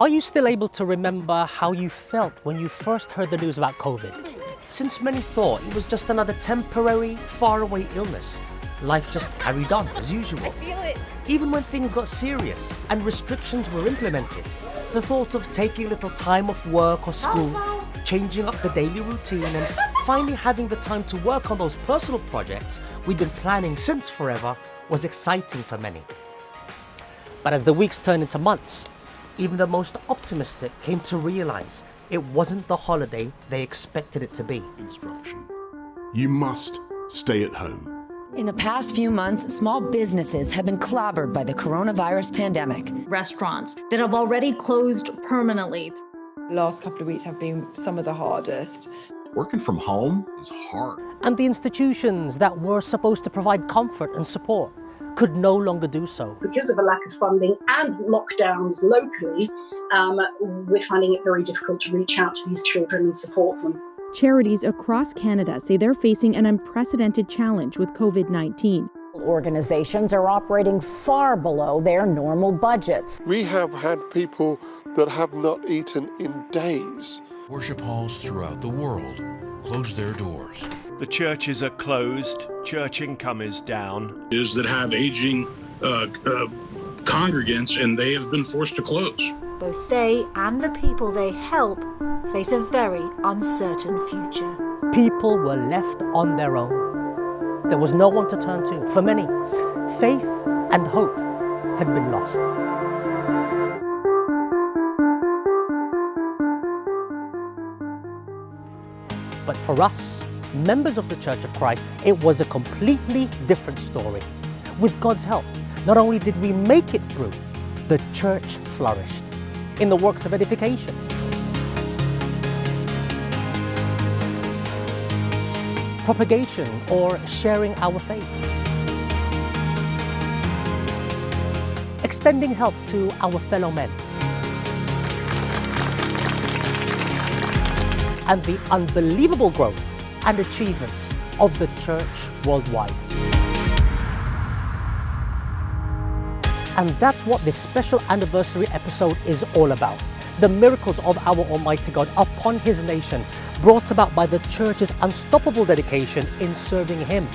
Are you still able to remember how you felt when you first heard the news about COVID? Since many thought it was just another temporary, faraway illness, life just carried on as usual. I feel it. Even when things got serious and restrictions were implemented, the thought of taking a little time off work or school, changing up the daily routine and finally having the time to work on those personal projects we'd been planning since forever was exciting for many. But as the weeks turned into months, even the most optimistic came to realize it wasn't the holiday they expected it to be. Instruction. You must stay at home. In the past few months, small businesses have been clobbered by the coronavirus pandemic. Restaurants that have already closed permanently. Last couple of weeks have been some of the hardest. Working from home is hard. And the institutions that were supposed to provide comfort and support could no longer do so. Because of a lack of funding and lockdowns locally, we're finding it very difficult to reach out to these children and support them. Charities across Canada say they're facing an unprecedented challenge with COVID-19. Organizations are operating far below their normal budgets. We have had people that have not eaten in days. Worship halls throughout the world close their doors. The churches are closed, church income is down. Is that have aging congregants, and they have been forced to close. Both they and the people they help face a very uncertain future. People were left on their own. There was no one to turn to. For many, faith and hope had been lost. But for us, members of the Church of Christ, it was a completely different story. With God's help, not only did we make it through, the church flourished in the works of edification, propagation or sharing our faith, extending help to our fellow men, and the unbelievable growth and achievements of the church worldwide. And that's what this special anniversary episode is all about. The miracles of our Almighty God upon His nation, brought about by the church's unstoppable dedication in serving Him.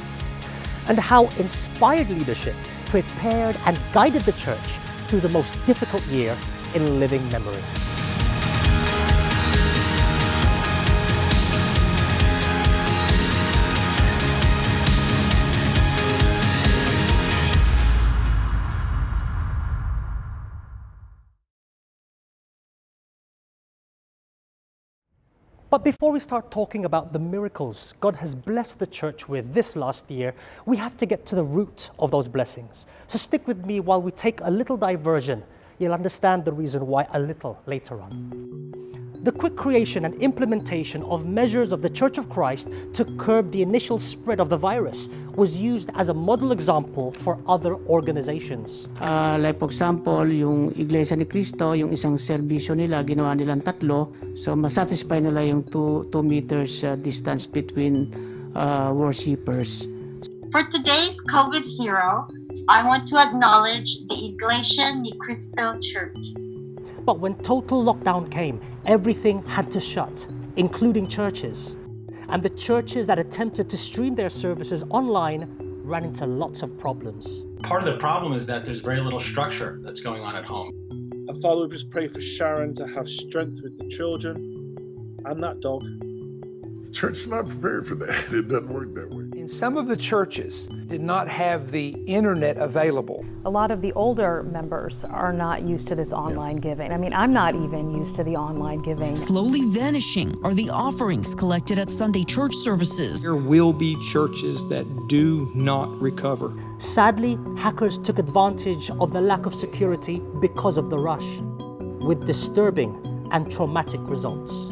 And how inspired leadership prepared and guided the church through the most difficult year in living memory. But before we start talking about the miracles God has blessed the church with this last year, we have to get to the root of those blessings. So stick with me while we take a little diversion. You'll understand the reason why a little later on. The quick creation and implementation of measures of the Church of Christ to curb the initial spread of the virus was used as a model example for other organizations. Like for example, yung Iglesia ni Cristo, yung isang serbisyo nila, ginawa nilang 3. So masatisfy nila yung 2 meters distance between worshippers. For today's COVID hero, I want to acknowledge the Iglesia ni Cristo Church. But when total lockdown came, everything had to shut, including churches. And the churches that attempted to stream their services online ran into lots of problems. Part of the problem is that there's very little structure that's going on at home. And Father, we just pray for Sharon to have strength with the children and that dog. The church is not prepared for that. It doesn't work that way. In some of the churches did not have the internet available. A lot of the older members are not used to this online giving. I mean, I'm not even used to the online giving. Slowly vanishing are the offerings collected at Sunday church services. There will be churches that do not recover. Sadly, hackers took advantage of the lack of security because of the rush, with disturbing and traumatic results.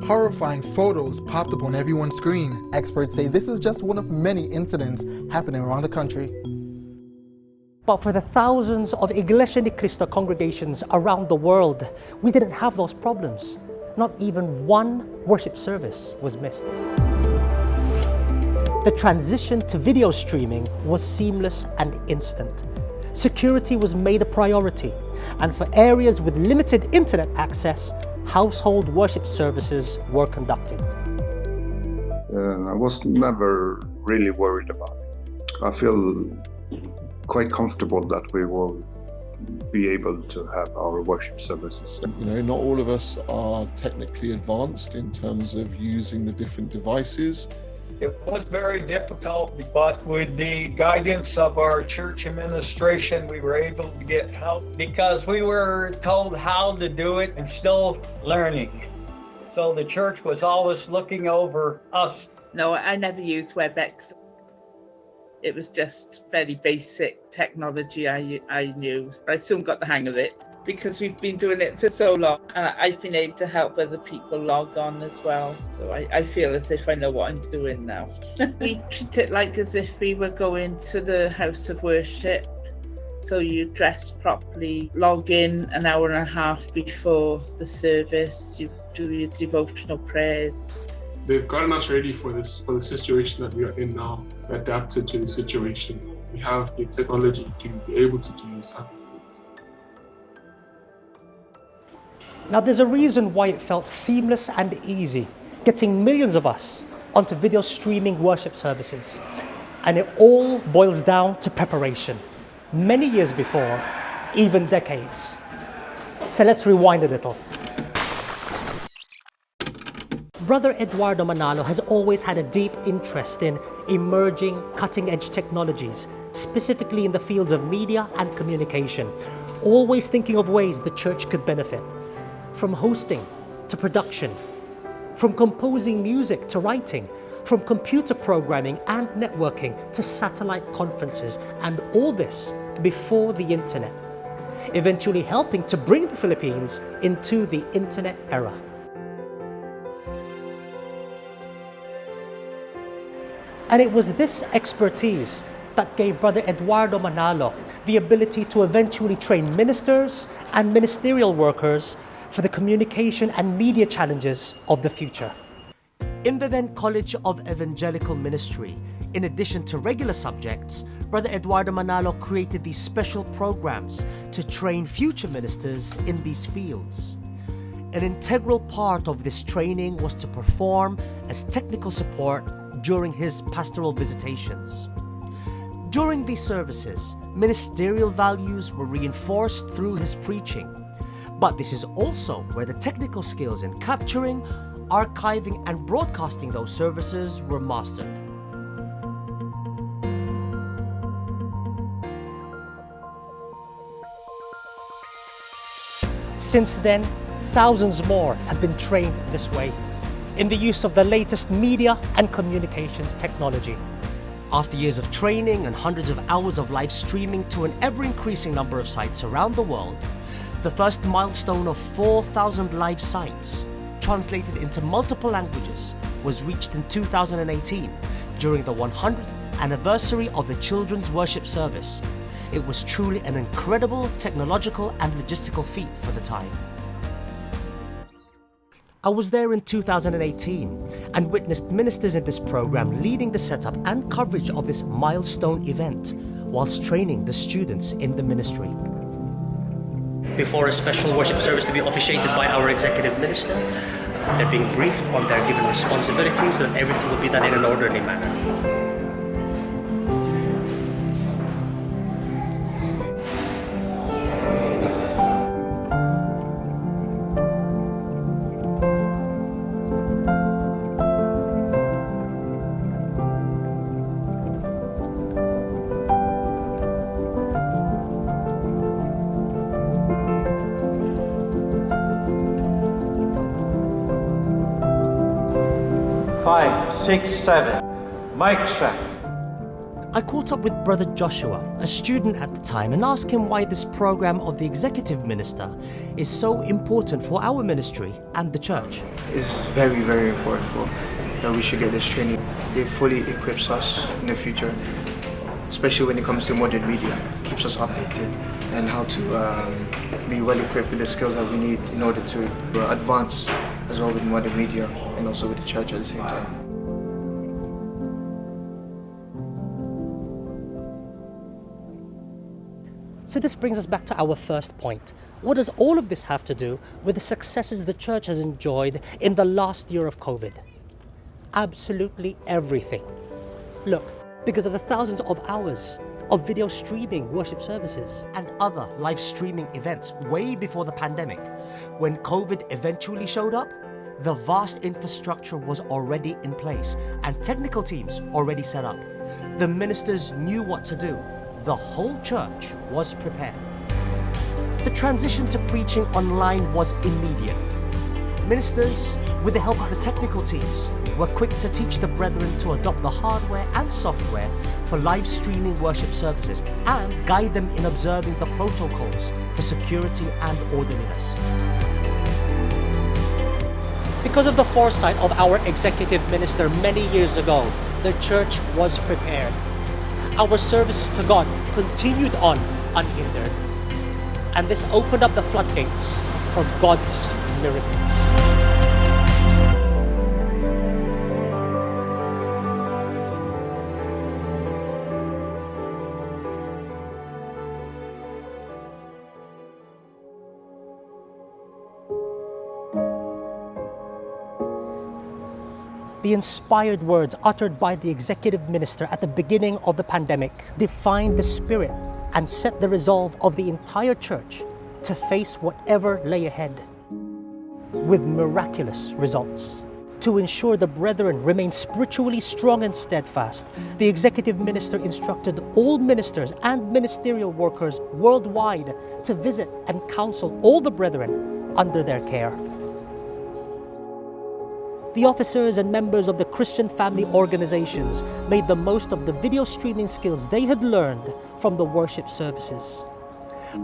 Horrifying photos popped up on everyone's screen. Experts say this is just one of many incidents happening around the country. But for the thousands of Iglesia ni Cristo congregations around the world, we didn't have those problems. Not even one worship service was missed. The transition to video streaming was seamless and instant. security was made a priority, and for areas with limited internet access, household worship services were conducted. I was never really worried about it. I feel quite comfortable that we will be able to have our worship services. You know, not all of us are technically advanced in terms of using the different devices. It was very difficult, but with the guidance of our church administration, we were able to get help because we were told how to do it and still learning. So the church was always looking over us. No, I never used WebEx. It was just very basic technology I knew. I soon got the hang of it because we've been doing it for so long, and I've been able to help other people log on as well. So I feel as if I know what I'm doing now. We treat it like as if we were going to the house of worship. So you dress properly, log in an hour and a half before the service, you do your devotional prayers. They've gotten us ready for the situation that we are in now, adapted to the situation. We have the technology to be able to do this. Now, there's a reason why it felt seamless and easy, getting millions of us onto video streaming worship services. And it all boils down to preparation. Many years before, even decades. So let's rewind a little. Brother Eduardo Manalo has always had a deep interest in emerging cutting-edge technologies, specifically in the fields of media and communication, always thinking of ways the church could benefit. From hosting to production, from composing music to writing, from computer programming and networking to satellite conferences, and all this before the internet, eventually helping to bring the Philippines into the internet era. And it was this expertise that gave Brother Eduardo Manalo the ability to eventually train ministers and ministerial workers for the communication and media challenges of the future. In the then College of Evangelical Ministry, in addition to regular subjects, Brother Eduardo Manalo created these special programs to train future ministers in these fields. An integral part of this training was to perform as technical support during his pastoral visitations. During these services, ministerial values were reinforced through his preaching. But this is also where the technical skills in capturing, archiving, and broadcasting those services were mastered. Since then, thousands more have been trained this way, in the use of the latest media and communications technology. After years of training and hundreds of hours of live streaming to an ever-increasing number of sites around the world, the first milestone of 4,000 live sites, translated into multiple languages, was reached in 2018 during the 100th anniversary of the Children's Worship Service. It was truly an incredible technological and logistical feat for the time. I was there in 2018 and witnessed ministers in this program leading the setup and coverage of this milestone event whilst training the students in the ministry. Before a special worship service to be officiated by our executive minister, they're being briefed on their given responsibilities so that everything will be done in an orderly manner. Five, six, seven. Mic check. I caught up with Brother Joshua, a student at the time, and asked him why this program of the executive minister is so important for our ministry and the church. It's very, very important that we should get this training. It fully equips us in the future, especially when it comes to modern media. It keeps us updated and how to be well equipped with the skills that we need in order to advance as well with modern media and also with the church at the same time. So this brings us back to our first point. What does all of this have to do with the successes the church has enjoyed in the last year of COVID? Absolutely everything. Look, because of the thousands of hours of video streaming worship services and other live streaming events way before the pandemic, when COVID eventually showed up, the vast infrastructure was already in place and technical teams already set up. The ministers knew what to do. The whole church was prepared. The transition to preaching online was immediate. Ministers, with the help of the technical teams, were quick to teach the brethren to adopt the hardware and software for live streaming worship services and guide them in observing the protocols for security and orderliness. Because of the foresight of our executive minister many years ago, the church was prepared. Our services to God continued on unhindered, and this opened up the floodgates for God's miracles. The inspired words uttered by the executive minister at the beginning of the pandemic defined the spirit and set the resolve of the entire church to face whatever lay ahead, with miraculous results. To ensure the brethren remain spiritually strong and steadfast, the executive minister instructed all ministers and ministerial workers worldwide to visit and counsel all the brethren under their care. The officers and members of the Christian family organizations made the most of the video streaming skills they had learned from the worship services.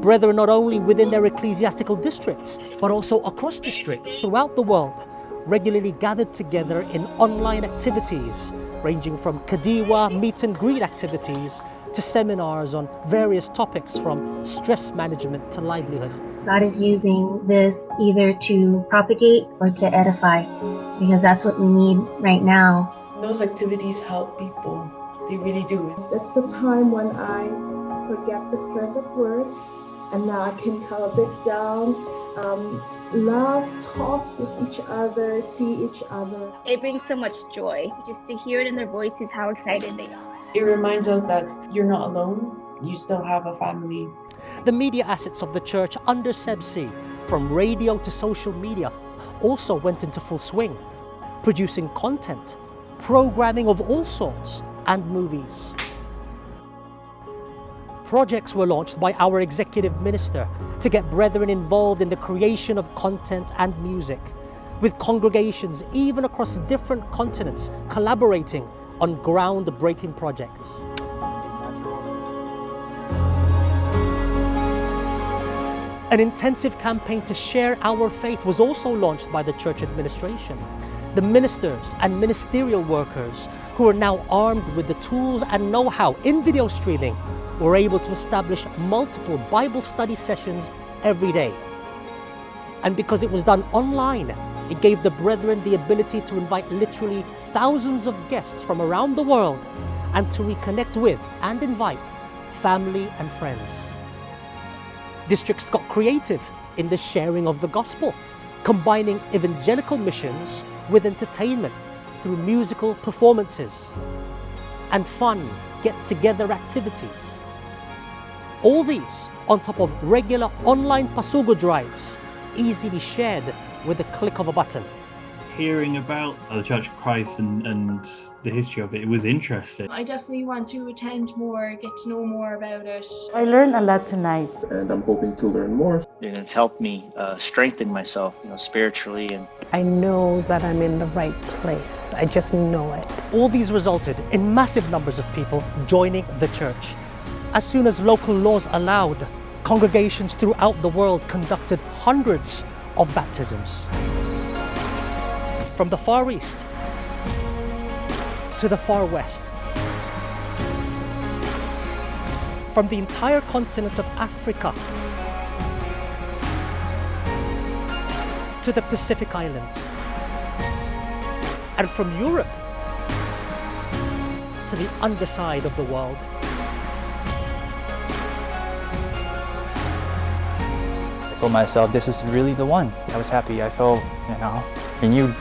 Brethren not only within their ecclesiastical districts, but also across districts throughout the world, regularly gathered together in online activities, ranging from Kadiwa meet and greet activities to seminars on various topics from stress management to livelihood. God is using this either to propagate or to edify, because that's what we need right now. Those activities help people. They really do. That's the time when I forget the stress of work, and now I can calm a bit down, laugh, talk with each other, see each other. It brings so much joy just to hear it in their voices how excited they are. It reminds us that you're not alone. You still have a family. The media assets of the church under SEBC, from radio to social media, also went into full swing, producing content, programming of all sorts, and movies. Projects were launched by our executive minister to get brethren involved in the creation of content and music, with congregations even across different continents collaborating on groundbreaking projects. An intensive campaign to share our faith was also launched by the church administration. The ministers and ministerial workers, who are now armed with the tools and know-how in video streaming, were able to establish multiple Bible study sessions every day. And because it was done online, it gave the brethren the ability to invite literally thousands of guests from around the world and to reconnect with and invite family and friends. Districts got creative in the sharing of the gospel, combining evangelical missions with entertainment through musical performances and fun get-together activities. All these on top of regular online pasugo drives, easily shared with the click of a button. Hearing about the Church of Christ and the history of it, it was interesting. I definitely want to attend more, get to know more about it. I learned a lot tonight. And I'm hoping to learn more. And it's helped me strengthen myself, spiritually. And I know that I'm in the right place. I just know it. All these resulted in massive numbers of people joining the church. As soon as local laws allowed, congregations throughout the world conducted hundreds of baptisms. From the Far East to the Far West, from the entire continent of Africa to the Pacific Islands, and from Europe to the underside of the world. told myself this is really the one. I was happy. I felt, renewed.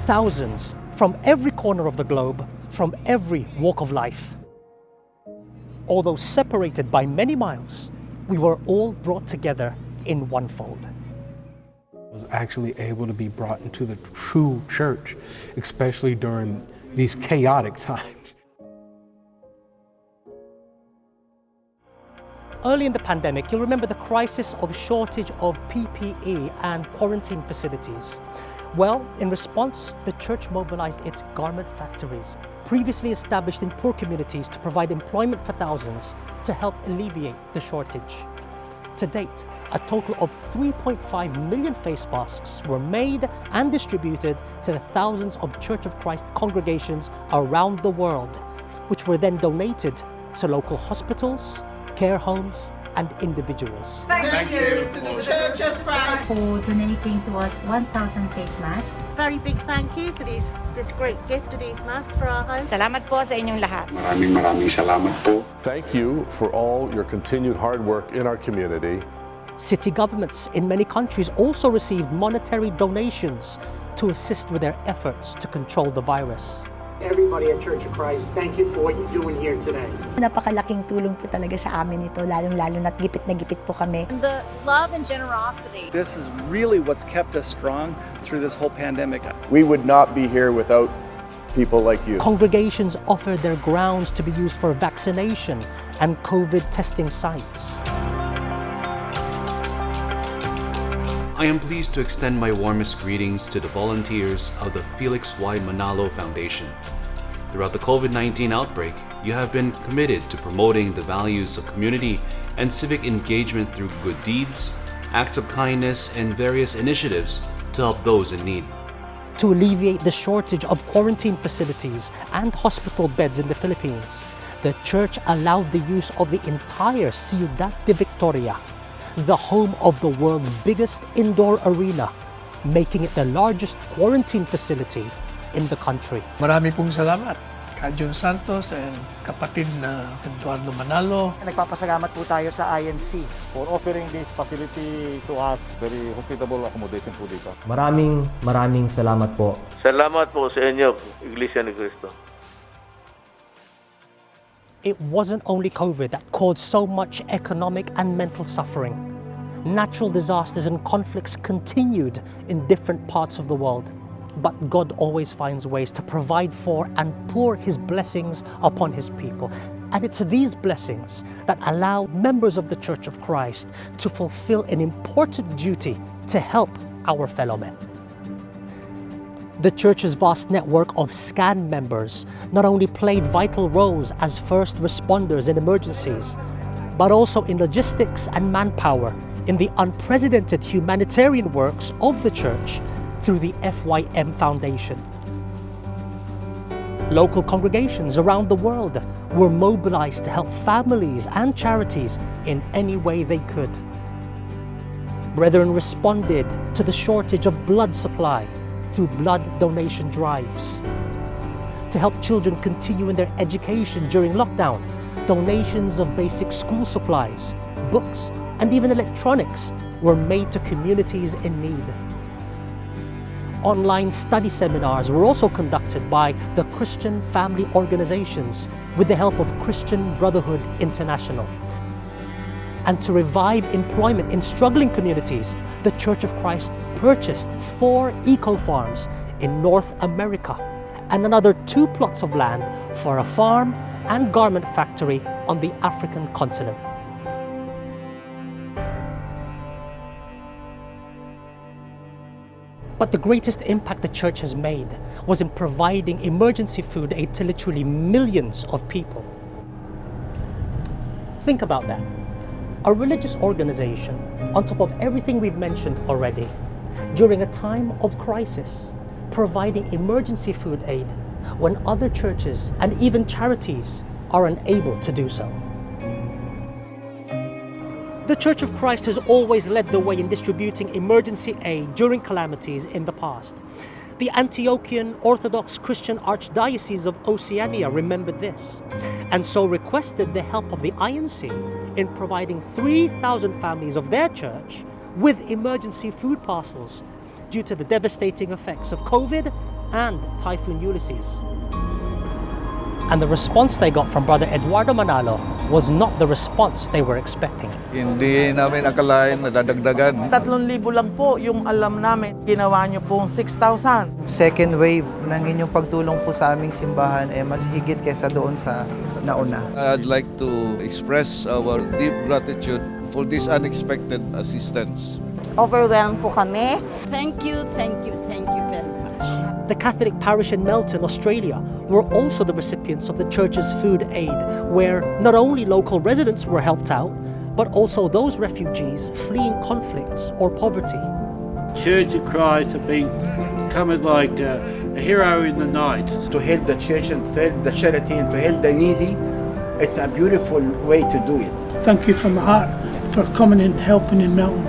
Thousands from every corner of the globe, from every walk of life. Although separated by many miles, we were all brought together in one fold. I was actually able to be brought into the true church, especially during these chaotic times. Early in the pandemic, you'll remember the crisis of shortage of PPE and quarantine facilities. Well, in response, the church mobilized its garment factories, previously established in poor communities, to provide employment for thousands to help alleviate the shortage. To date, a total of 3.5 million face masks were made and distributed to the thousands of Church of Christ congregations around the world, which were then donated to local hospitals, care homes, and individuals. Thank you to the Church of Christ for donating to us 1,000 face masks. Very big thank you for this great gift of these masks for our home. Salamat po sa inyong lahat. Maraming salamat po. Thank you for all your continued hard work in our community. City governments in many countries also received monetary donations to assist with their efforts to control the virus. Everybody at Church of Christ, thank you for what you're doing here today. Napakalaking tulong po talaga sa amin ito, lalong-lalo na't gipit na gipit po kami. The love and generosity. This is really what's kept us strong through this whole pandemic. We would not be here without people like you. Congregations offered their grounds to be used for vaccination and COVID testing sites. I am pleased to extend my warmest greetings to the volunteers of the Felix Y. Manalo Foundation. Throughout the COVID-19 outbreak, you have been committed to promoting the values of community and civic engagement through good deeds, acts of kindness, and various initiatives to help those in need. To alleviate the shortage of quarantine facilities and hospital beds in the Philippines, the church allowed the use of the entire Ciudad de Victoria, the home of the world's biggest indoor arena, making it the largest quarantine facility in the country. Marami pong salamat, Kajun Santos and kapatid na Eduardo Manalo. Nagpapasalamat po tayo sa INC for offering this facility to us. Very hospitable accommodation po dito. Maraming salamat po. Salamat po sa inyo, Iglesia ni Cristo. It wasn't only COVID that caused so much economic and mental suffering. Natural disasters and conflicts continued in different parts of the world. But God always finds ways to provide for and pour His blessings upon His people. And it's these blessings that allow members of the Church of Christ to fulfill an important duty to help our fellow men. The church's vast network of SCAN members not only played vital roles as first responders in emergencies, but also in logistics and manpower in the unprecedented humanitarian works of the church through the FYM Foundation. Local congregations around the world were mobilized to help families and charities in any way they could. Brethren responded to the shortage of blood supply through blood donation drives. To help children continue in their education during lockdown, donations of basic school supplies, books, and even electronics were made to communities in need. Online study seminars were also conducted by the Christian family organizations with the help of Christian Brotherhood International. And to revive employment in struggling communities, the Church of Christ purchased 4 eco-farms in North America and another 2 plots of land for a farm and garment factory on the African continent. But the greatest impact the church has made was in providing emergency food aid to literally millions of people. Think about that. A religious organization, on top of everything we've mentioned already, during a time of crisis, providing emergency food aid when other churches and even charities are unable to do so. The Church of Christ has always led the way in distributing emergency aid during calamities in the past. The Antiochian Orthodox Christian Archdiocese of Oceania remembered this, and so requested the help of the INC in providing 3,000 families of their church with emergency food parcels due to the devastating effects of COVID and Typhoon Ulysses. And the response they got from Brother Eduardo Manalo was not the response they were expecting. Hindi namin akalain na dadagdagan. 3,000 lang po yung alam namin. Ginawa niyo pong 6,000. Second wave ng inyong pagtulong po sa aming simbahan mas higit kaysa doon sa nauna. I'd like to express our deep gratitude for this unexpected assistance. Overwhelmed po kami. Thank you very much. The Catholic parish in Melton, Australia, were also the recipients of the church's food aid, where not only local residents were helped out, but also those refugees fleeing conflicts or poverty. Church of Christ have been coming like a hero in the night. To help the church and to help the charity and to help the needy, it's a beautiful way to do it. Thank you from the heart for coming and helping in Melton.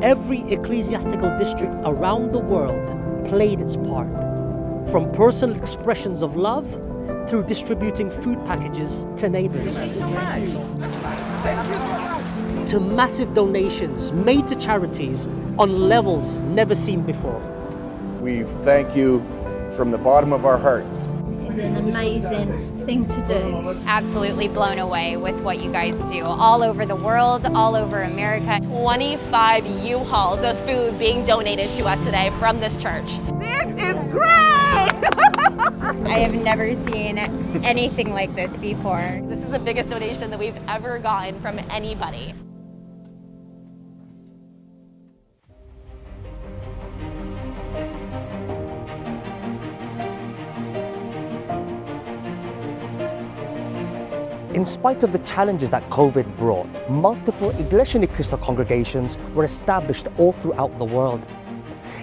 Every ecclesiastical district around the world played its part, from personal expressions of love through distributing food packages to neighbors, to massive donations made to charities on levels never seen before. We thank you from the bottom of our hearts. This is an amazing thing to do. Absolutely blown away with what you guys do all over the world, all over America. 25 U-Hauls of food being donated to us today from this church. This is great! I have never seen anything like this before. This is the biggest donation that we've ever gotten from anybody. In spite of the challenges that COVID brought, multiple Iglesia Ni Cristo congregations were established all throughout the world,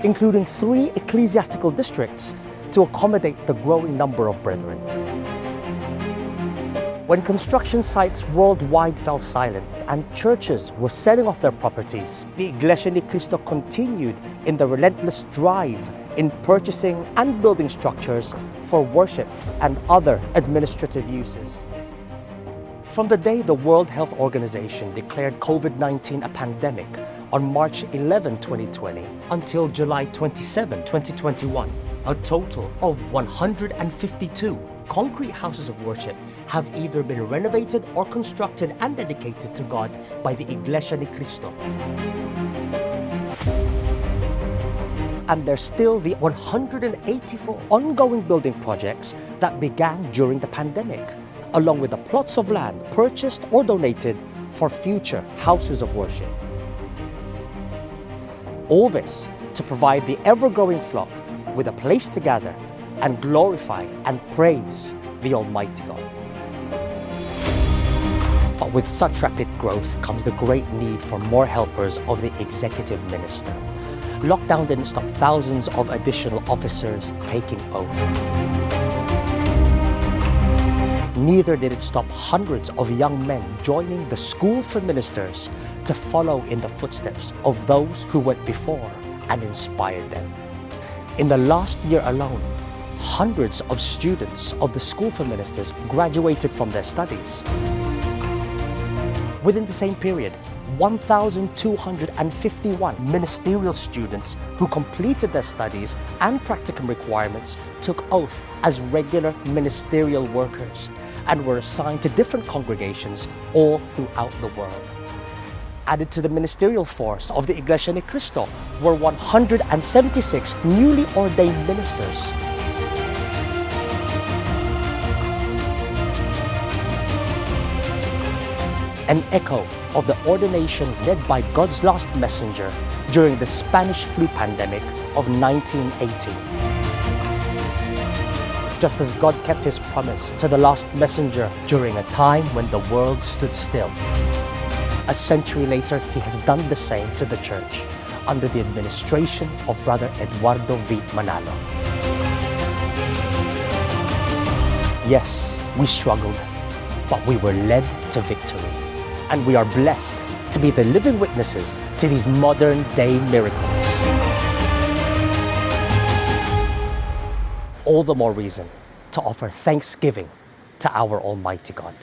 including 3 ecclesiastical districts to accommodate the growing number of brethren. When construction sites worldwide fell silent and churches were selling off their properties, the Iglesia Ni Cristo continued in the relentless drive in purchasing and building structures for worship and other administrative uses. From the day the World Health Organization declared COVID-19 a pandemic on March 11, 2020, until July 27, 2021, a total of 152 concrete houses of worship have either been renovated or constructed and dedicated to God by the Iglesia Ni Cristo. And there's still the 184 ongoing building projects that began during the pandemic, along with the plots of land purchased or donated for future houses of worship. All this to provide the ever-growing flock with a place to gather and glorify and praise the Almighty God. But with such rapid growth comes the great need for more helpers of the executive minister. Lockdown didn't stop thousands of additional officers taking oath. Neither did it stop hundreds of young men joining the School for Ministers to follow in the footsteps of those who went before and inspired them. In the last year alone, hundreds of students of the School for Ministers graduated from their studies. Within the same period, 1,251 ministerial students who completed their studies and practicum requirements took oath as regular ministerial workers and were assigned to different congregations all throughout the world. Added to the ministerial force of the Iglesia Ni Cristo were 176 newly ordained ministers. An echo of the ordination led by God's last messenger during the Spanish flu pandemic of 1918. Just as God kept his promise to the last messenger during a time when the world stood still, a century later, he has done the same to the church under the administration of Brother Eduardo V. Manalo. Yes, we struggled, but we were led to victory. And we are blessed to be the living witnesses to these modern day miracles. all the more reason to offer thanksgiving to our Almighty God.